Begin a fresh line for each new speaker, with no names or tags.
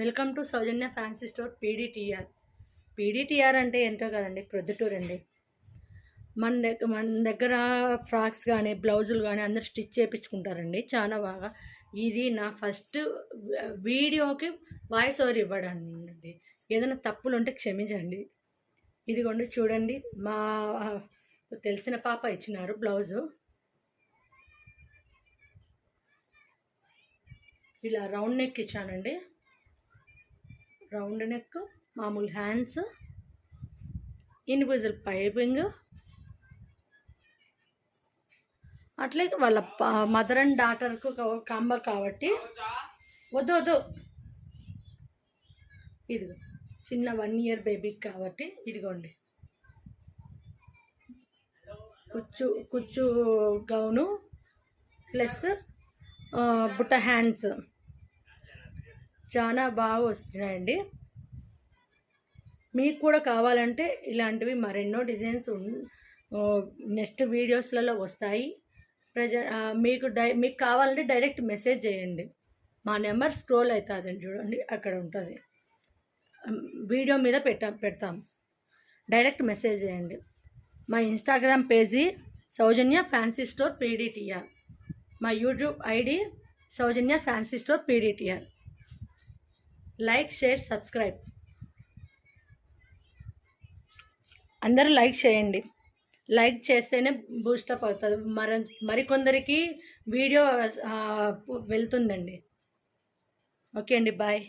Welcome to Soujanya fancy store PDTR అంటే ఏంటో కదండి, ప్రొద్దుటూరు అండి. మన దగ్గర ఫ్రాక్స్ కానీ బ్లౌజులు కానీ అందరు స్టిచ్ చేయించుకుంటారండి చాలా బాగా. ఇది నా ఫస్ట్ వీడియోకి వాయిస్ ఓవర్ ఇవ్వడండి. ఏదైనా తప్పులు ఉంటే క్షమించండి. ఇదిగోండి చూడండి, మా తెలిసిన పాప ఇచ్చినారు బ్లౌజు. ఇలా రౌండ్ నెక్ ఇచ్చానండి. రౌండ్ నెక్, మామూలు హ్యాండ్స్, ఇన్విజిబుల్ పైపింగ్. అట్లే వాళ్ళ మదర్ అండ్ డాటర్కు కాంబో కాబట్టి వద్దు ఇదిగో చిన్న 1 year బేబీకి కాబట్టి ఇదిగోండి కుచ్చు గౌను ప్లస్ బుట్ట హ్యాండ్స్ చాలా బాగా వస్తున్నాయండి. మీకు కూడా కావాలంటే ఇలాంటివి మరెన్నో డిజైన్స్ నెక్స్ట్ వీడియోస్లలో వస్తాయి. మీకు కావాలంటే డైరెక్ట్ మెసేజ్ చేయండి. మా నెంబర్ స్క్రోల్ అవుతుందండి, చూడండి అక్కడ ఉంటుంది. వీడియో మీద పెడతాం. డైరెక్ట్ మెసేజ్ చేయండి. మా Instagram page Soujanya fancy store PDTR. మా YouTube ID Soujanya fancy store PDTR. Like, share, subscribe. అందరూ లైక్ చేయండి. లైక్ చేస్తేనే బూస్టప్ అవుతుంది, మరికొందరికి వీడియో వెళ్తుందండి. ఓకే అండి, బాయ్.